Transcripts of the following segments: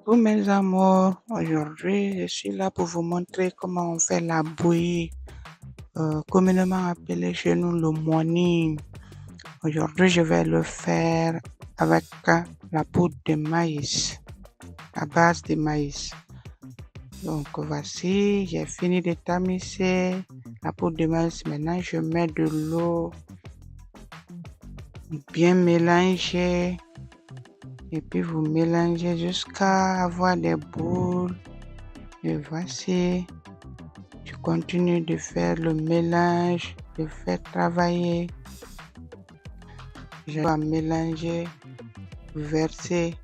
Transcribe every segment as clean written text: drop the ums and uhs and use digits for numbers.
Coucou mes amours, aujourd'hui je suis là pour vous montrer comment on fait la bouillie, communément appelée chez nous le morning. Aujourd'hui je vais le faire avec la poudre de maïs, à base de maïs. Donc voici, j'ai fini de tamiser la poudre de maïs. Maintenant je mets de l'eau bien mélangée. Et puis vous mélangez jusqu'à avoir des boules. Et voici, je continue de faire le mélange, de faire travailler. Je dois mélanger, verser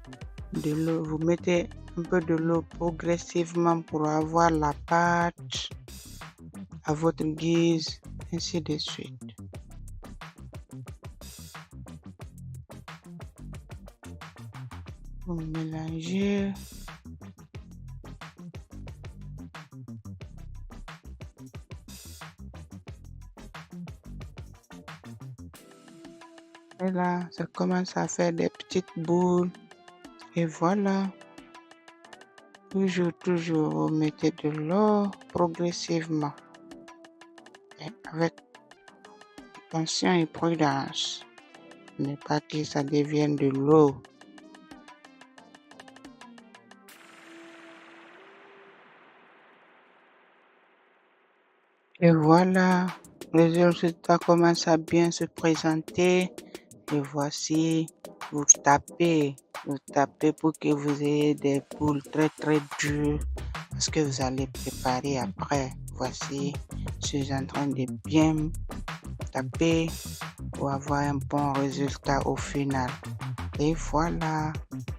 de l'eau. Vous mettez un peu de l'eau progressivement pour avoir la pâte à votre guise, ainsi de suite. Vous mélangez. Et là, ça commence à faire des petites boules. Et voilà. Toujours, vous mettez de l'eau progressivement. Et avec attention et prudence. Ne pas que ça devienne de l'eau. Et voilà, le résultat commence à bien se présenter. Et voici, vous tapez pour que vous ayez des boules très dures, parce que vous allez préparer après. Voici, je suis en train de bien taper pour avoir un bon résultat au final. Et voilà,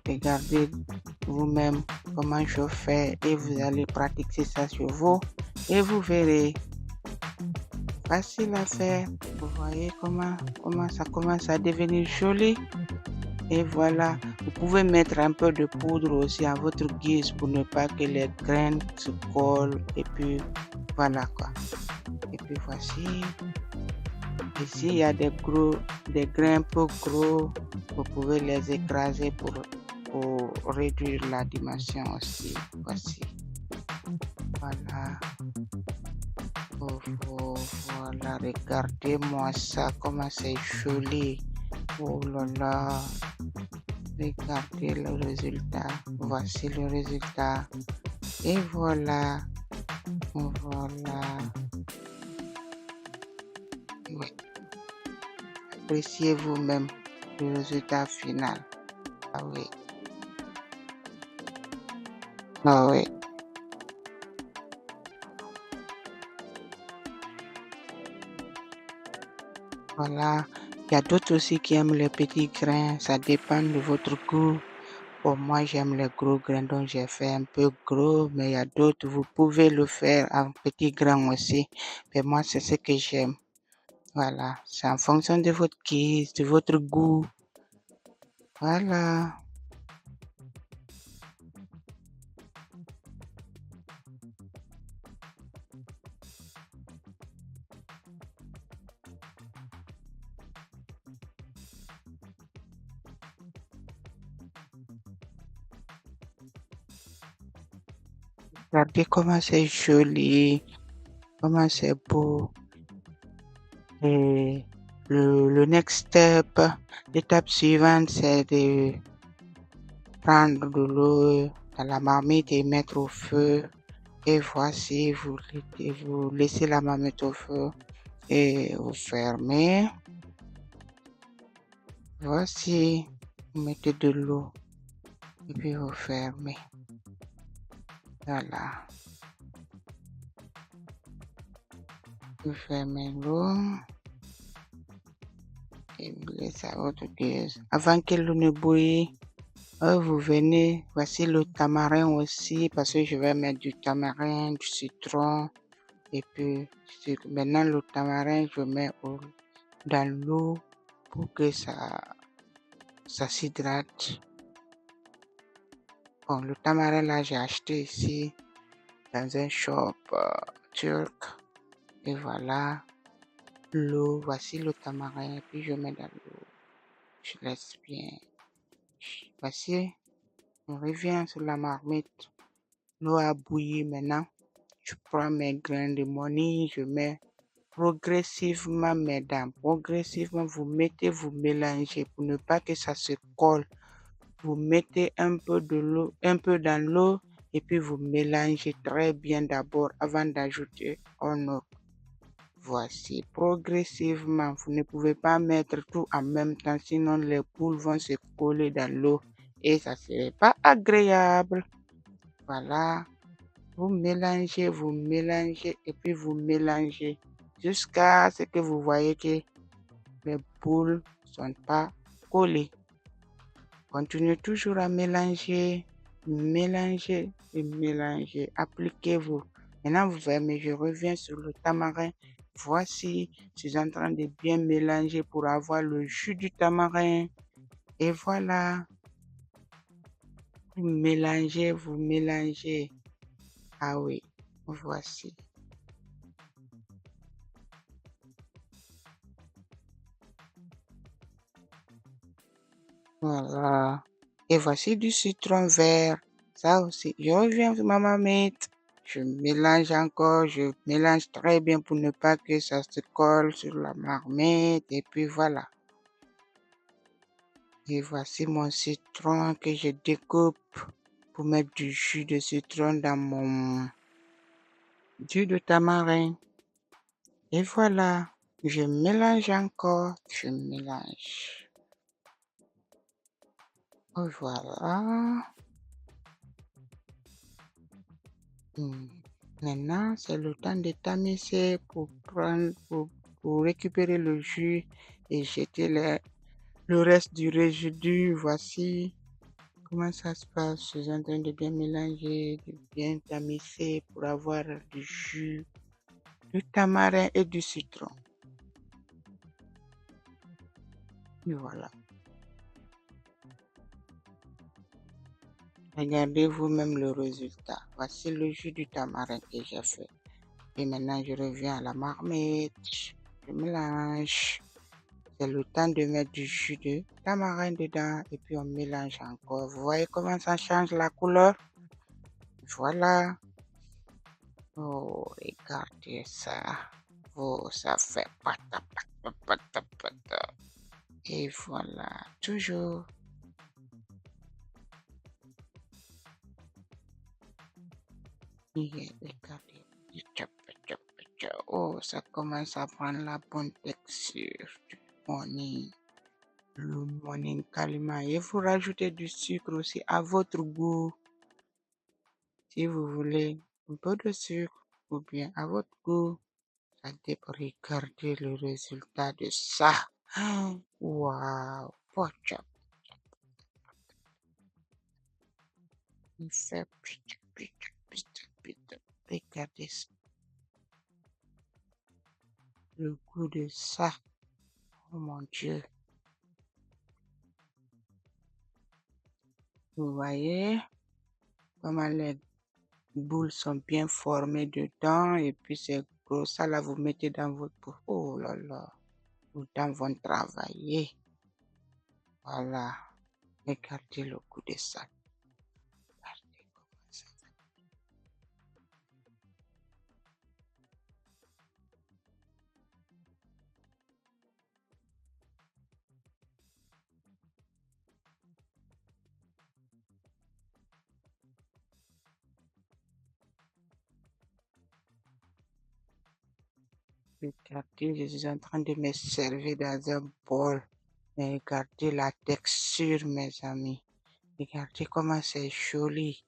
regardez vous-même comment je fais et vous allez pratiquer ça sur vous et vous verrez. Facile à faire. Vous voyez comment ça commence à devenir joli. Et voilà, vous pouvez mettre un peu de poudre aussi à votre guise pour ne pas que les graines se collent. Et puis voilà quoi. Et puis voici. Ici, il y a des grains un peu gros. Vous pouvez les écraser pour réduire la dimension aussi. Voici. Voilà. Voilà, regardez-moi ça, comment c'est joli. Oh là là. Regardez le résultat. Voici le résultat. Et voilà. Voilà. Oui. Appréciez vous-même le résultat final. Ah oui. Ah oui. Voilà. Il y a d'autres aussi qui aiment les petits grains. Ça dépend de votre goût. Pour moi, j'aime les gros grains, donc j'ai fait un peu gros, mais il y a d'autres, vous pouvez le faire en petits grains aussi. Mais moi, c'est ce que j'aime. Voilà. C'est en fonction de votre guise, de votre goût. Voilà. Regardez comment c'est joli, comment c'est beau. Et le next step, l'étape suivante, c'est de prendre de l'eau dans la marmite et mettre au feu. Et voici, vous laissez la marmite au feu et vous fermez. Voici, vous mettez de l'eau et puis vous fermez. Voilà. Vous fermez l'eau et vous laissez à votre guise. Avant que l'eau ne bouille, vous venez, voici le tamarin aussi, parce que je vais mettre du tamarin, du citron. Et puis, maintenant le tamarin, je mets dans l'eau pour que ça s'hydrate. Bon, le tamarin là, j'ai acheté ici dans un shop turc. Et voilà, l'eau, voici le tamarin. Et puis je mets dans l'eau. Je laisse bien. Voici, Je reviens sur la marmite. L'eau a bouilli maintenant. Je prends mes grains de money, je mets progressivement, mesdames, progressivement, vous mettez, vous mélangez pour ne pas que ça se colle. Vous mettez un peu de l'eau, un peu dans l'eau et puis vous mélangez très bien d'abord avant d'ajouter en eau. Voici, progressivement, vous ne pouvez pas mettre tout en même temps, sinon les boules vont se coller dans l'eau et ça ne serait pas agréable. Voilà, vous mélangez et puis vous mélangez jusqu'à ce que vous voyez que les boules ne sont pas collées. Continuez toujours à mélanger, mélanger et mélanger. Appliquez-vous. Maintenant, vous voyez, mais je reviens sur le tamarin. Voici, je suis en train de bien mélanger pour avoir le jus du tamarin. Et voilà. Vous mélangez, vous mélangez. Ah oui, voici. Voilà. Et voici du citron vert. Ça aussi, je reviens sur ma marmite. Je mélange encore, je mélange très bien pour ne pas que ça se colle sur la marmite. Et puis voilà. Et voici mon citron que je découpe pour mettre du jus de citron dans mon jus de tamarin. Et voilà. Je mélange encore, je mélange. Voilà. Maintenant, c'est le temps de tamiser pour prendre, pour récupérer le jus et jeter le reste du résidu. Voici comment ça se passe. Je suis en train de bien mélanger, de bien tamiser pour avoir du jus, du tamarin et du citron. Et voilà. Regardez vous-même le résultat. Voici le jus du tamarin que j'ai fait. Et maintenant, je reviens à la marmite. Je mélange. C'est le temps de mettre du jus de tamarin dedans et puis on mélange encore. Vous voyez comment ça change la couleur? Voilà. Oh, regardez ça. Oh, ça fait pata, pata, pata, pata. Et voilà, toujours. Regardez. Oh, ça commence à prendre la bonne texture du money. Le money calme. Et vous rajoutez du sucre aussi à votre goût. Si vous voulez un peu de sucre ou bien à votre goût, ça dépend. Regardez le résultat de ça. Waouh! Pocha. Il fait pita, pita, pita, pita. Regardez ça. Le goût de ça. Oh mon Dieu. Vous voyez comment les boules sont bien formées dedans et puis c'est gros. Ça là, vous mettez dans votre bouche. Oh là là. Vos dents vont travailler. Voilà. Regardez le goût de ça. Regardez comment ça. Regardez, je suis en train de me servir dans un bol. Mais regardez la texture, mes amis. Regardez comment c'est joli.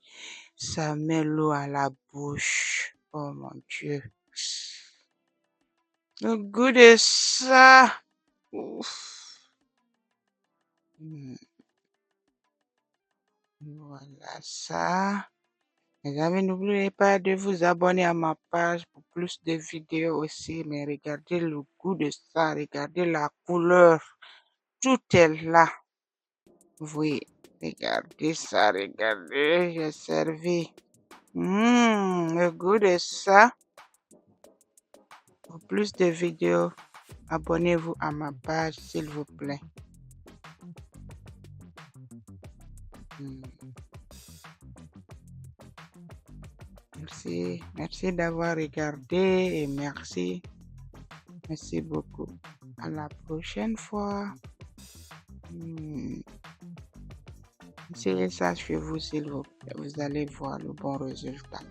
Ça met l'eau à la bouche. Oh mon Dieu. Le goût de ça. Ouf. Voilà ça. Mes amis, n'oubliez pas de vous abonner à ma page pour plus de vidéos aussi. Mais regardez le goût de ça. Regardez la couleur. Tout est là. Oui, regardez ça, regardez, j'ai servi. Le goût de ça. Pour plus de vidéos, abonnez-vous à ma page, s'il vous plaît. Merci d'avoir regardé et merci. Merci beaucoup. À la prochaine fois. Essayez ça chez vous, s'il vous plaît. Vous allez voir le bon résultat.